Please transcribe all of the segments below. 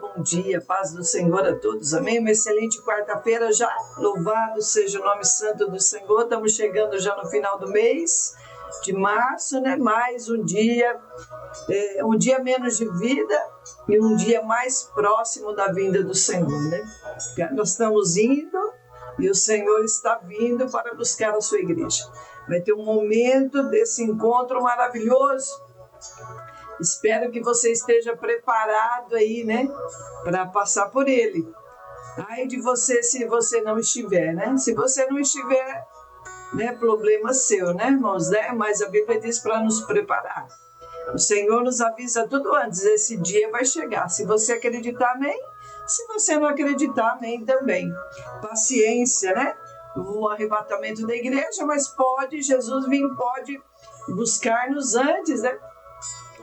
bom dia, paz do Senhor a todos, amém? Uma excelente quarta-feira já, louvado seja o nome santo do Senhor, estamos chegando já no final do mês de março, né? Mais um dia menos de vida e um dia mais próximo da vinda do Senhor, né? Nós estamos indo e o Senhor está vindo para buscar a sua igreja. Vai ter um momento desse encontro maravilhoso. Espero que você esteja preparado aí, né, para passar por ele. Ai de você se você não estiver, né? Se você não estiver, né, problema seu, né, irmãos, né? Mas a Bíblia diz para nos preparar. O Senhor nos avisa tudo antes, esse dia vai chegar. Se você acreditar, amém. Se você não acreditar, amém também. Paciência, né? O arrebatamento da igreja, mas Jesus pode buscar-nos antes, né?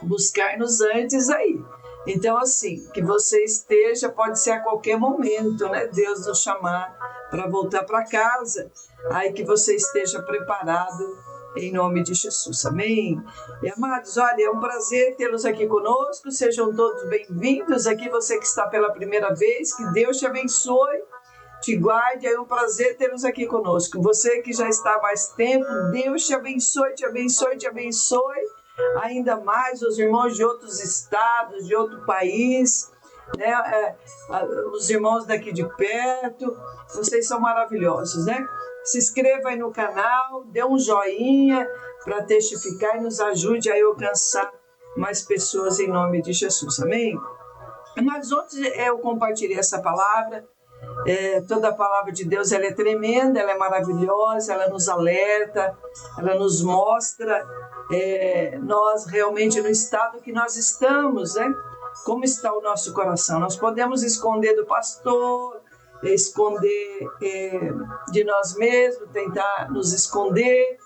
Buscar-nos antes aí. Então, assim, que você esteja, pode ser a qualquer momento, né? Deus nos chamar para voltar para casa, aí que você esteja preparado em nome de Jesus, amém? E amados, olha, é um prazer tê-los aqui conosco, sejam todos bem-vindos aqui, você que está pela primeira vez, que Deus te abençoe, te guarde, é um prazer tê-los aqui conosco. Você que já está há mais tempo, Deus te abençoe, te abençoe, te abençoe. Ainda mais os irmãos de outros estados, de outro país, né? Os irmãos daqui de perto, vocês são maravilhosos, né? Se inscreva aí no canal, dê um joinha para testificar e nos ajude a alcançar mais pessoas em nome de Jesus, amém? Mas ontem eu compartilhei essa palavra. Toda a palavra de Deus ela é tremenda, ela é maravilhosa, ela nos alerta, ela nos mostra nós realmente no estado que nós estamos, né? Como está o nosso coração. Nós podemos esconder do pastor, esconder de nós mesmos, tentar nos esconder,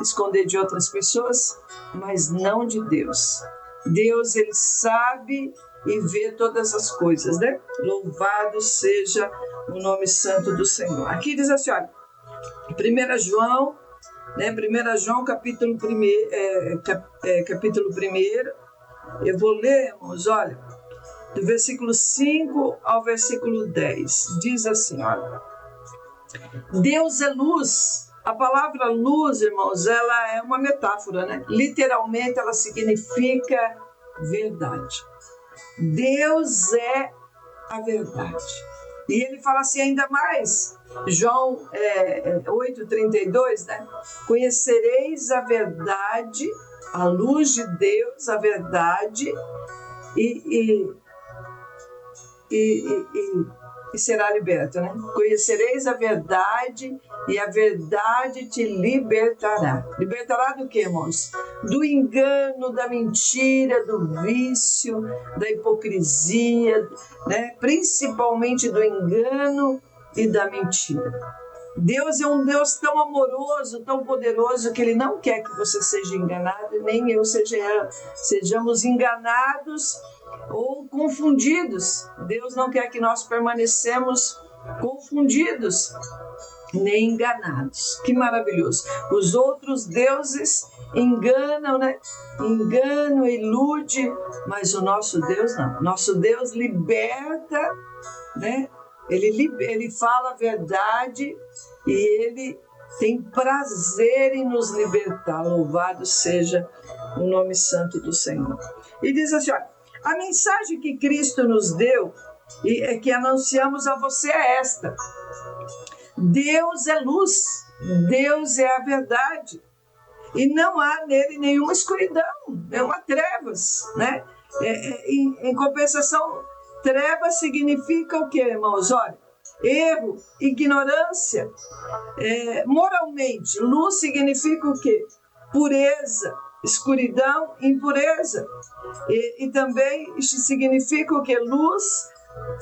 esconder de outras pessoas, mas não de Deus. Deus, ele sabe e vê todas as coisas, né? Louvado seja o nome santo do Senhor. Aqui diz assim, olha, 1 João, né? 1 João capítulo 1, eu vou ler, irmãos, olha, do versículo 5 ao versículo 10, diz assim, olha, Deus é luz. A palavra luz, irmãos, ela é uma metáfora, né? Literalmente ela significa verdade. Deus é a verdade. E ele fala assim ainda mais, João 8,32, né? Conhecereis a verdade, a luz de Deus, a verdade, e será liberto, né? Conhecereis a verdade e a verdade te libertará. Libertará do que, irmãos? Do engano, da mentira, do vício, da hipocrisia, né? Principalmente do engano e da mentira. Deus é um Deus tão amoroso, tão poderoso, que Ele não quer que você seja enganado, nem eu sejamos enganados ou confundidos. Deus não quer que nós permanecemos confundidos, nem enganados. Que maravilhoso. Os outros deuses enganam, né? Enganam, ilude, mas o nosso Deus não. Nosso Deus liberta, né? Ele fala a verdade e Ele tem prazer em nos libertar. Louvado seja o nome santo do Senhor. E diz assim, olha, a mensagem que Cristo nos deu e que anunciamos a você é esta. Deus é luz, Deus é a verdade. E não há nele nenhuma escuridão, nenhuma trevas, né? Em compensação, trevas significa o quê, irmãos? Olha, erro, ignorância. Moralmente, luz significa o quê? Pureza, escuridão, impureza. E também isso significa o quê? Luz,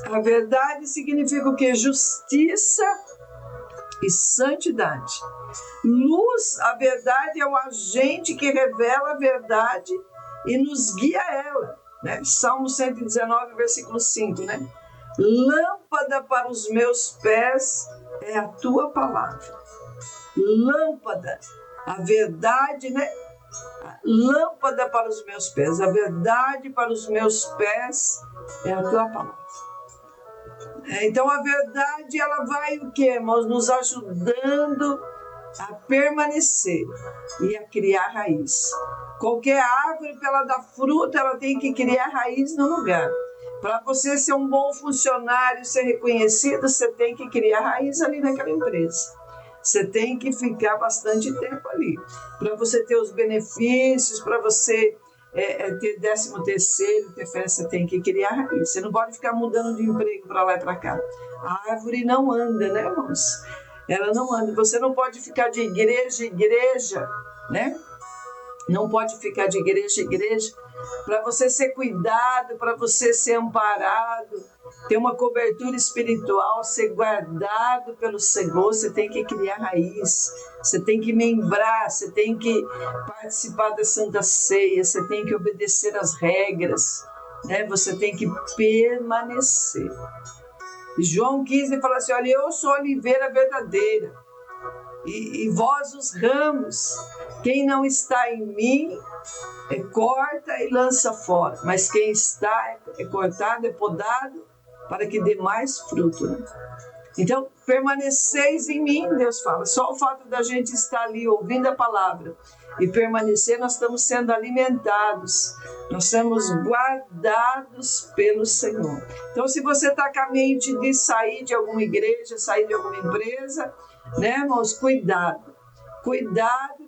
a verdade significa o quê? Justiça e santidade. Luz, a verdade é o agente que revela a verdade e nos guia a ela, né? Salmo 119, versículo 5, né? Lâmpada para os meus pés é a tua palavra. Lâmpada, a verdade, né? lâmpada para os meus pés, a verdade para os meus pés é a tua palavra. Então a verdade, ela vai o quê, irmãos? Nos ajudando a permanecer e a criar raiz. Qualquer árvore, para ela dar fruta, ela tem que criar raiz no lugar. Para você ser um bom funcionário, ser reconhecido, você tem que criar raiz ali naquela empresa. Você tem que ficar bastante tempo ali. Para você ter os benefícios, para você ter 13º, ter festa, você tem que criar raiz. Você não pode ficar mudando de emprego para lá e para cá. A árvore não anda, né, irmãos? Ela não anda. Você não pode ficar de igreja em igreja, né? Não pode ficar de igreja em igreja. Para você ser cuidado, para você ser amparado, ter uma cobertura espiritual, ser guardado pelo Senhor, você tem que criar raiz, você tem que membrar, você tem que participar da Santa Ceia, você tem que obedecer às regras, né? Você tem que permanecer. João 15 fala assim, olha, eu sou a oliveira verdadeira, e vós os ramos, quem não está em mim, corta e lança fora, mas quem está é cortado, é podado, para que dê mais fruto. Né? Então, permaneceis em mim, Deus fala. Só o fato da gente estar ali ouvindo a palavra e permanecer, nós estamos sendo alimentados, nós somos guardados pelo Senhor. Então, se você está com a mente de sair de alguma igreja, sair de alguma empresa, né, irmãos, cuidado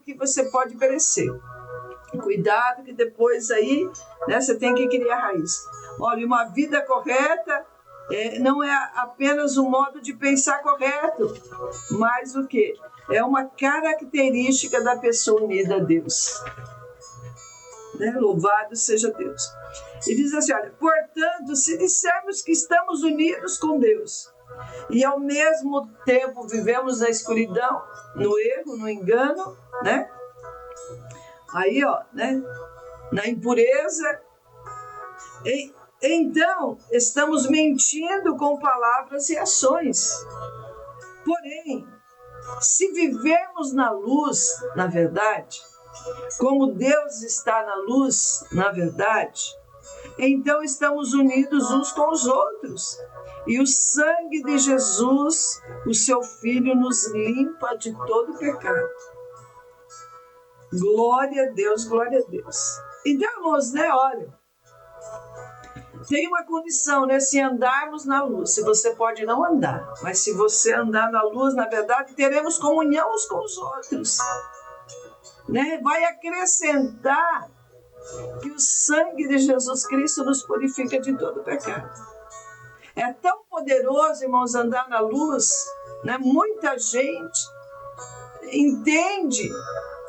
que você pode perecer. Cuidado que depois aí, né, você tem que criar raiz. Olha, uma vida correta não é apenas um modo de pensar correto, mas o quê? É uma característica da pessoa unida a Deus. Né? Louvado seja Deus. E diz assim, olha, portanto, se dissermos que estamos unidos com Deus e ao mesmo tempo vivemos na escuridão, no erro, no engano, né? Aí, ó, né? Na impureza, então estamos mentindo com palavras e ações. Porém, se vivermos na luz, na verdade, como Deus está na luz, na verdade, então estamos unidos uns com os outros. E o sangue de Jesus, o seu Filho, nos limpa de todo pecado. Glória a Deus, glória a Deus. Então, irmãos, né, olha, tem uma condição, né, se andarmos na luz, se você pode não andar, mas se você andar na luz, na verdade, teremos comunhão uns com os outros. Né? Vai acrescentar que o sangue de Jesus Cristo nos purifica de todo pecado. É tão poderoso, irmãos, andar na luz, né? Muita gente entende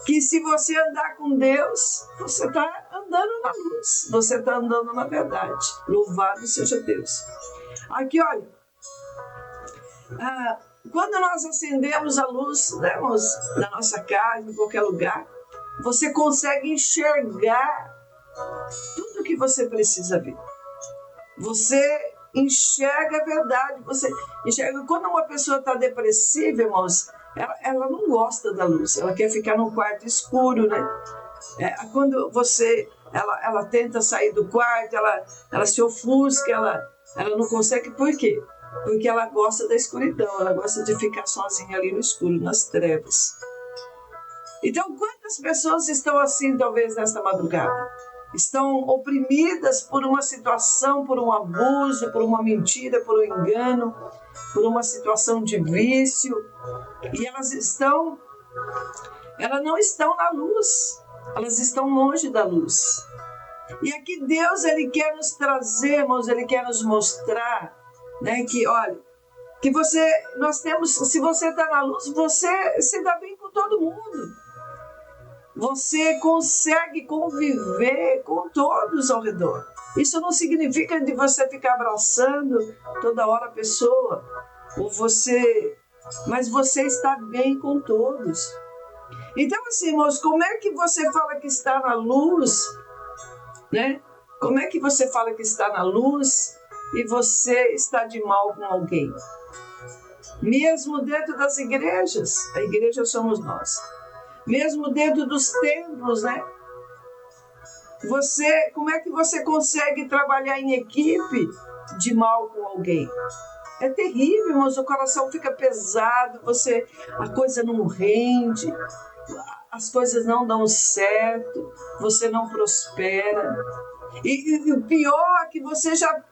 que se você andar com Deus, você está andando na luz, você está andando na verdade. Louvado seja Deus. Aqui, olha, quando nós acendemos a luz, né, irmãos, na nossa casa, em qualquer lugar, você consegue enxergar tudo o que você precisa ver. Você enxerga a verdade, você enxerga. Quando uma pessoa está depressiva, irmãos, ela não gosta da luz, ela quer ficar num quarto escuro, né? Quando ela tenta sair do quarto, ela se ofusca, ela não consegue. Por quê? Porque ela gosta da escuridão, ela gosta de ficar sozinha ali no escuro, nas trevas. Então, quantas pessoas estão assim, talvez, nesta madrugada? Estão oprimidas por uma situação, por um abuso, por uma mentira, por um engano, por uma situação de vício, e elas não estão na luz, elas estão longe da luz. E aqui Deus, Ele quer nos trazer, irmãos, Ele quer nos mostrar, né, que, olha, que se você está na luz, você se dá bem com todo mundo. Você consegue conviver com todos ao redor. Isso não significa de você ficar abraçando toda hora a pessoa, mas você está bem com todos. Então, assim, irmãos, como é que você fala que está na luz, né? Como é que você fala que está na luz e você está de mal com alguém? Mesmo dentro das igrejas, a igreja somos nós. Mesmo dentro dos templos, né? Como é que você consegue trabalhar em equipe de mal com alguém? É terrível, irmãos, o coração fica pesado, a coisa não rende, as coisas não dão certo, você não prospera. E o pior é que você já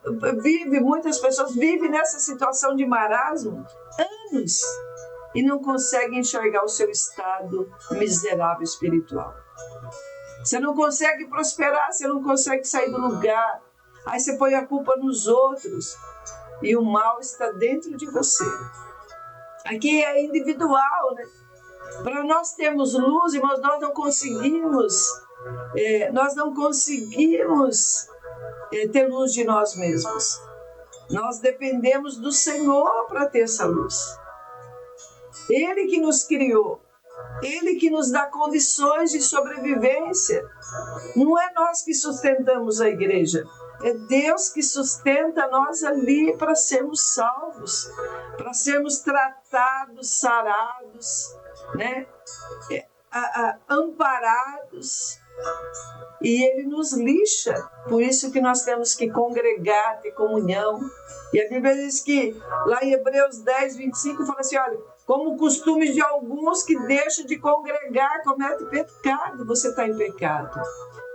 muitas pessoas vivem nessa situação de marasmo anos e não conseguem enxergar o seu estado miserável espiritual. Você não consegue prosperar, você não consegue sair do lugar. Aí você põe a culpa nos outros e o mal está dentro de você. Aqui é individual, né? Para nós termos luz, irmãos, nós não conseguimos ter luz de nós mesmos. Nós dependemos do Senhor para ter essa luz. Ele que nos criou, Ele que nos dá condições de sobrevivência. Não é nós que sustentamos a igreja, é Deus que sustenta nós ali para sermos salvos, para sermos tratados, sarados, né? Amparados. E Ele nos lixa, por isso que nós temos que congregar, ter comunhão. E a Bíblia diz que, lá em Hebreus 10, 25, fala assim, olha, como costumes de alguns que deixam de congregar, cometem pecado, você está em pecado.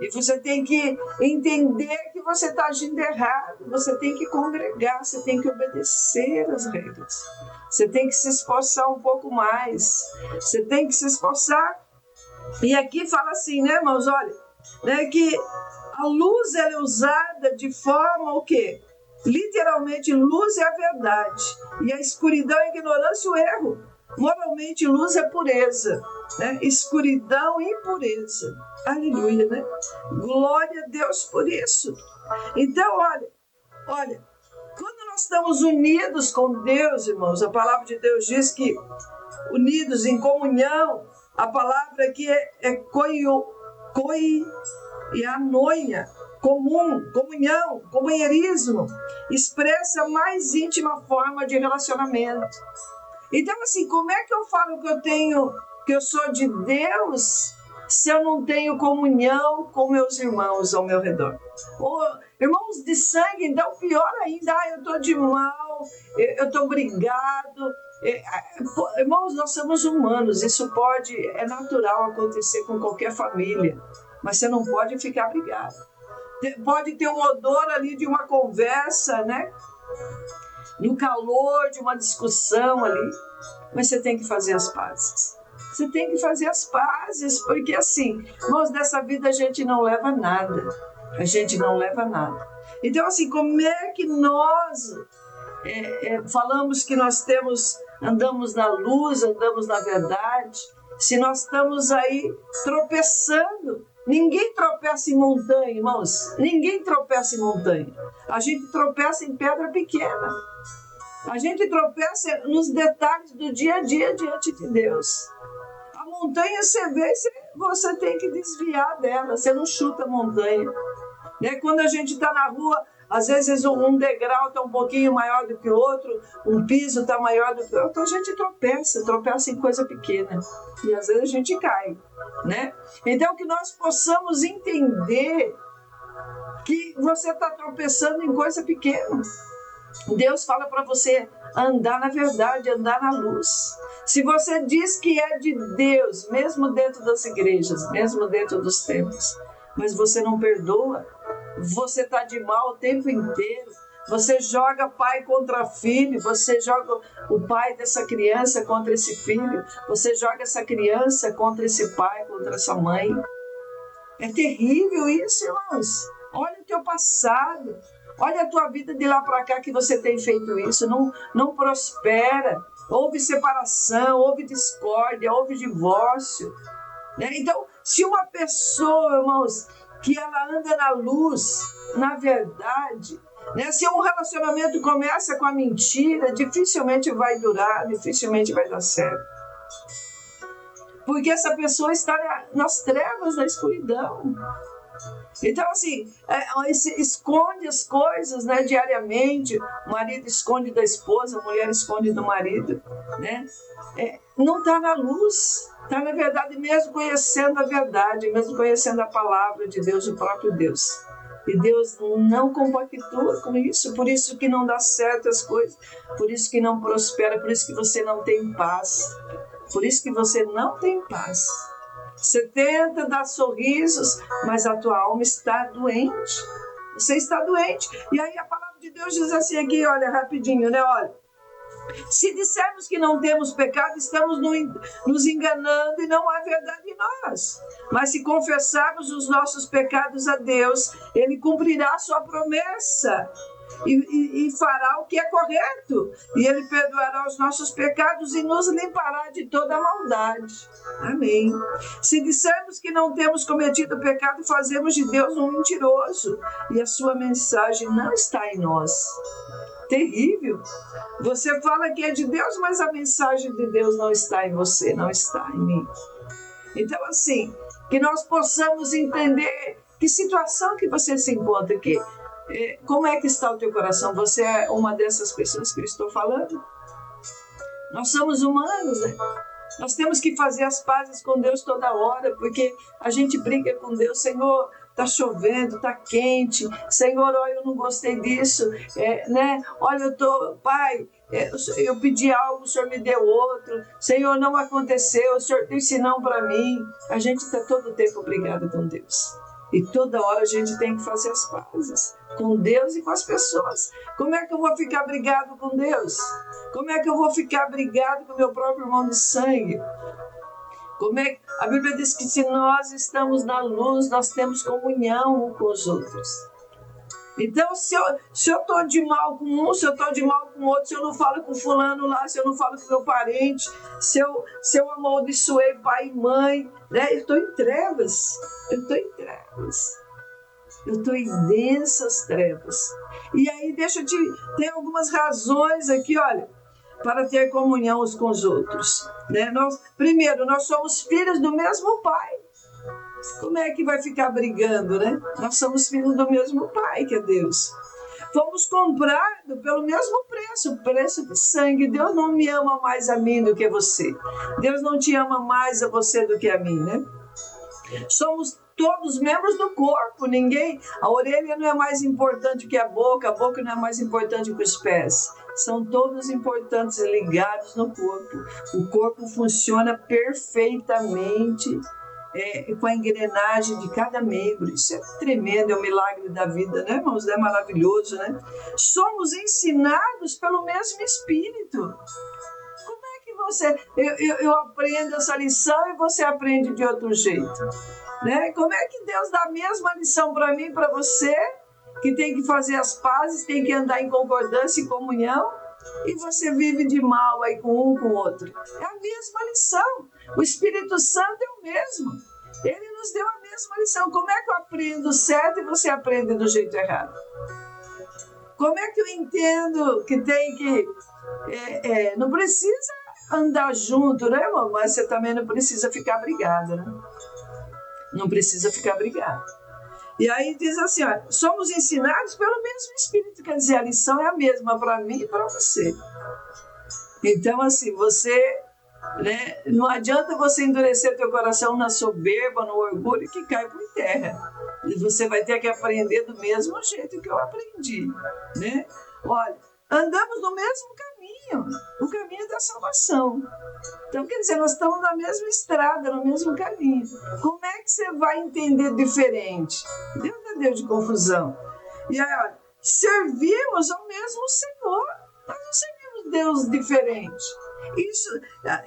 E você tem que entender que você está agindo errado, você tem que congregar, você tem que obedecer às regras. Você tem que se esforçar um pouco mais, você tem que se esforçar. E aqui fala assim, né, irmãos, olha, né, que a luz ela é usada de forma o quê? Literalmente, luz é a verdade, e a escuridão é a ignorância e o erro. Moralmente, luz é pureza, né? Escuridão e impureza. Aleluia, né? Glória a Deus por isso. Então, olha, quando nós estamos unidos com Deus, irmãos, a palavra de Deus diz que unidos em comunhão, a palavra aqui é koinonia, comunhão, companheirismo, expressa a mais íntima forma de relacionamento. Então, assim, como é que eu falo que eu sou de Deus, se eu não tenho comunhão com meus irmãos ao meu redor? Irmãos de sangue, então pior ainda, eu estou de mal, eu estou brigado. Irmãos, nós somos humanos, isso é natural acontecer com qualquer família, mas você não pode ficar brigado. Pode ter um odor ali de uma conversa, né? No calor de uma discussão ali, mas você tem que fazer as pazes. Você tem que fazer as pazes, porque assim, irmãos, dessa vida a gente não leva nada. A gente não leva nada. Então, assim, como é que nós falamos que nós andamos na luz, andamos na verdade, se nós estamos aí tropeçando? Ninguém tropeça em montanha, irmãos. Ninguém tropeça em montanha. A gente tropeça em pedra pequena. A gente tropeça nos detalhes do dia a dia diante de Deus. A montanha você vê, você tem que desviar dela. Você não chuta a montanha. Né? Quando a gente está na rua, às vezes um degrau está um pouquinho maior do que o outro, um piso está maior do que o outro, a gente tropeça em coisa pequena. E às vezes a gente cai. Né? Então, que nós possamos entender que você está tropeçando em coisa pequena. Deus fala para você andar na verdade, andar na luz. Se você diz que é de Deus, mesmo dentro das igrejas, mesmo dentro dos templos, mas você não perdoa, você está de mal o tempo inteiro, você joga pai contra filho, você joga o pai dessa criança contra esse filho, você joga essa criança contra esse pai, contra essa mãe. É terrível isso, irmãos. Olha o teu passado. Olha a tua vida de lá para cá que você tem feito isso. Não prospera. Houve separação, houve discórdia, houve divórcio. Né? Então, se uma pessoa, irmãos, que ela anda na luz, na verdade, né? Se um relacionamento começa com a mentira, dificilmente vai durar, dificilmente vai dar certo. Porque essa pessoa está nas trevas, na escuridão. Então, assim, esconde as coisas, né, diariamente. O marido esconde da esposa, a mulher esconde do marido, né? Não está na luz, está na verdade, mesmo conhecendo a verdade, mesmo conhecendo a palavra de Deus, o próprio Deus. E Deus não compactua com isso, por isso que não dá certo as coisas, por isso que não prospera, por isso que você não tem paz, por isso que você não tem paz. Você tenta dar sorrisos, mas a tua alma está doente. Você está doente. E aí a palavra de Deus diz assim aqui, olha, rapidinho, né? Olha, se dissermos que não temos pecado, estamos nos enganando e não há verdade em nós. Mas se confessarmos os nossos pecados a Deus, Ele cumprirá a sua promessa e fará o que é correto. E Ele perdoará os nossos pecados e nos limpará de toda maldade. Amém. Se dissermos que não temos cometido pecado, fazemos de Deus um mentiroso e a sua mensagem não está em nós. Terrível. Você fala que é de Deus, mas a mensagem de Deus não está em você, não está em mim. Então, assim, que nós possamos entender que situação que você se encontra aqui. Como é que está o teu coração? Você é uma dessas pessoas que eu estou falando? Nós somos humanos, né? Nós temos que fazer as pazes com Deus toda hora, porque a gente briga com Deus. Senhor, está chovendo, está quente. Senhor, olha, eu não gostei disso, né? Olha, Pai, eu pedi algo, o Senhor me deu outro. Senhor, não aconteceu, o Senhor disse não para mim. A gente está todo o tempo brigado com Deus. E toda hora a gente tem que fazer as pazes com Deus e com as pessoas. Como é que eu vou ficar brigado com Deus? Como é que eu vou ficar brigado com meu próprio irmão de sangue? A Bíblia diz que se nós estamos na luz, nós temos comunhão uns com os outros. Então, se eu estou de mal com um, se eu estou de mal com outro, se eu não falo com fulano lá, se eu não falo com meu parente, se eu amaldiçoei pai e mãe, né? Eu estou em trevas. Eu estou em densas trevas. E aí, tem algumas razões aqui, olha, para ter comunhão uns com os outros. Né? Primeiro, nós somos filhos do mesmo Pai. Como é que vai ficar brigando, né? Nós somos filhos do mesmo Pai, que é Deus. Fomos comprados pelo mesmo preço, preço de sangue. Deus não me ama mais a mim do que você. Deus não te ama mais a você do que a mim, né? Somos todos membros do corpo. A orelha não é mais importante que a boca não é mais importante que os pés. São todos importantes e ligados no corpo. O corpo funciona perfeitamente com a engrenagem de cada membro. Isso é tremendo, é um milagre da vida, né, irmãos? É maravilhoso, né? Somos ensinados pelo mesmo Espírito. Como é que eu aprendo essa lição e você aprende de outro jeito? Né? Como é que Deus dá a mesma lição para mim e para você, que tem que fazer as pazes, tem que andar em concordância e comunhão, e você vive de mal aí com um com o outro? É a mesma lição. O Espírito Santo é o mesmo. Ele nos deu a mesma lição. Como é que eu aprendo certo e você aprende do jeito errado? Como é que eu entendo que tem que... não precisa andar junto, né, irmão? Mas você também não precisa ficar brigado, né? Não precisa ficar brigado. E aí diz assim, ó, somos ensinados pelo mesmo Espírito, quer dizer, a lição é a mesma para mim e para você. Então, assim, né, não adianta você endurecer teu coração na soberba, no orgulho, que cai por terra. E você vai ter que aprender do mesmo jeito que eu aprendi, né? Olha, andamos no mesmo caminho, o caminho da salvação. Então, quer dizer, nós estamos na mesma estrada, no mesmo caminho. Como é que você vai entender diferente? Deus é Deus de confusão. E aí, olha, servimos ao mesmo Senhor. Nós não servimos Deus diferente.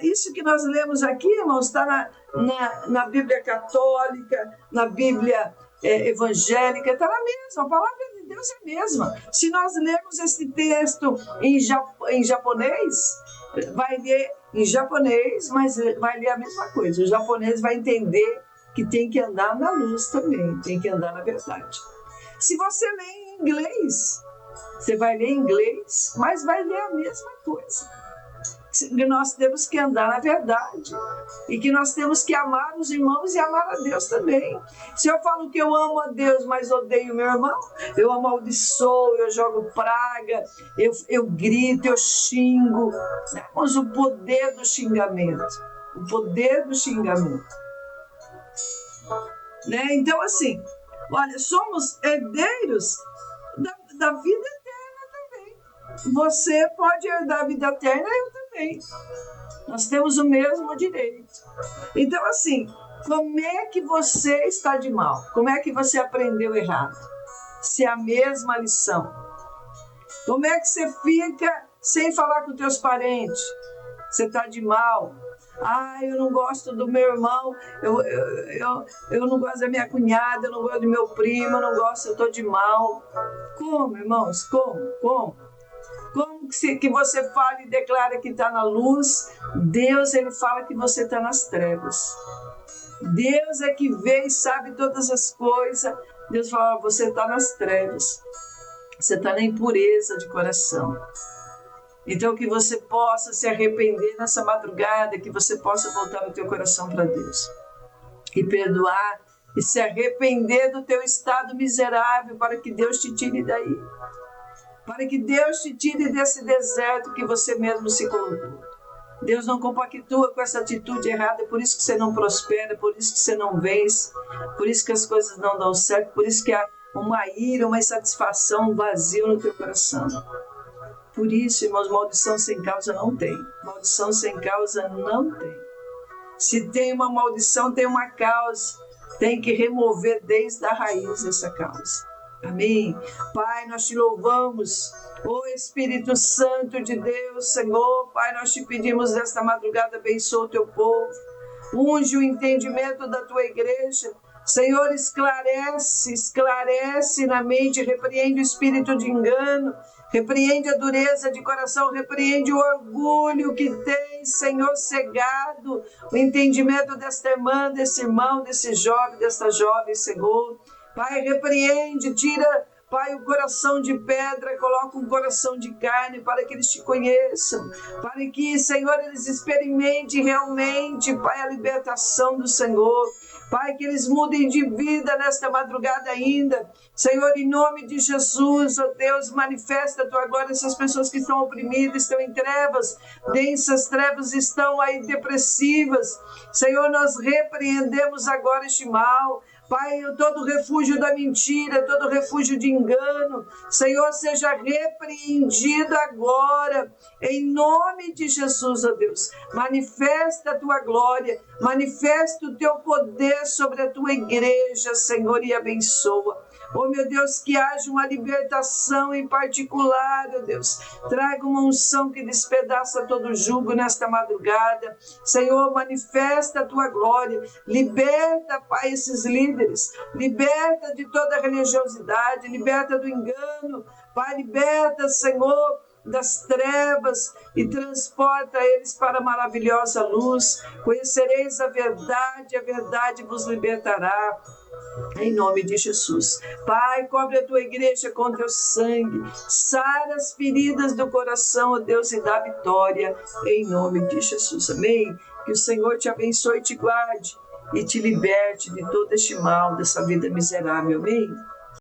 Isso que nós lemos aqui, irmãos, está na Bíblia católica, na Bíblia evangélica, está na mesma. A palavra de Deus é a mesma. Se nós lermos esse texto em japonês, vai ler em japonês, mas vai ler a mesma coisa. O japonês vai entender que tem que andar na luz também, tem que andar na verdade. Se você lê em inglês, você vai ler em inglês, mas vai ler a mesma coisa. que nós temos que andar na verdade e que nós temos que amar os irmãos e amar a Deus também. Se eu falo que eu amo a Deus, mas odeio meu irmão, eu amaldiçoo, eu jogo praga, eu grito, eu xingo. Mas o poder do xingamento, o poder do xingamento. Né? Então, assim, olha, somos herdeiros da vida eterna também. Você pode herdar a vida eterna, eu também. Nós temos o mesmo direito. Então, assim, como é que você está de mal? Como é que você aprendeu errado? Se é a mesma lição. Como é que você fica sem falar com teus parentes? Você está de mal. Eu não gosto do meu irmão, eu não gosto da minha cunhada, eu não gosto do meu primo, eu não gosto, eu estou de mal. Como, irmãos? Como? Como que você fala e declara que está na luz? Deus, ele fala que você está nas trevas. Deus é que vê e sabe todas as coisas. Deus fala, você está nas trevas. Você está na impureza de coração. Então, que você possa se arrepender nessa madrugada, que você possa voltar o teu coração para Deus. E perdoar, e se arrepender do teu estado miserável, para que Deus te tire daí. Para que Deus te tire desse deserto que você mesmo se colocou. Deus não compactua com essa atitude errada, por isso que você não prospera, por isso que você não vence, por isso que as coisas não dão certo, por isso que há uma ira, uma insatisfação, um vazio no teu coração. Por isso, irmãos, maldição sem causa não tem. Maldição sem causa não tem. Se tem uma maldição, tem uma causa. Tem que remover desde a raiz essa causa. Amém? Pai, nós te louvamos. Ô Espírito Santo de Deus, Senhor, Pai, nós te pedimos nesta madrugada, abençoa o teu povo. Unge o entendimento da tua igreja. Senhor, esclarece na mente, repreende o espírito de engano, repreende a dureza de coração, repreende o orgulho que tem, Senhor, cegado o entendimento desta irmã, desse irmão, desse jovem, desta jovem, Senhor. Pai, repreende, tira, Pai, o coração de pedra, coloca um coração de carne para que eles te conheçam, para que, Senhor, eles experimentem realmente, Pai, a libertação do Senhor. Pai, que eles mudem de vida nesta madrugada ainda. Senhor, em nome de Jesus, ó Deus, manifesta a tua glória. Essas pessoas que estão oprimidas, estão em trevas, densas trevas, estão aí depressivas. Senhor, nós repreendemos agora este mal. Pai, todo refúgio da mentira, todo refúgio de engano, Senhor, seja repreendido agora, em nome de Jesus, ó Deus. Manifesta a tua glória, manifesta o teu poder sobre a tua igreja, Senhor, e abençoa. Oh, meu Deus, que haja uma libertação em particular, oh Deus. Traga uma unção que despedaça todo jugo nesta madrugada. Senhor, manifesta a tua glória. Liberta, Pai, esses líderes. Liberta de toda religiosidade. Liberta do engano. Pai, liberta, Senhor, das trevas e transporta eles para a maravilhosa luz. Conhecereis a verdade vos libertará. Em nome de Jesus. Pai, cobre a tua igreja com teu sangue. Sara as feridas do coração, ó Deus, e dá vitória. Em nome de Jesus. Amém? Que o Senhor te abençoe e te guarde e te liberte de todo este mal, dessa vida miserável. Amém?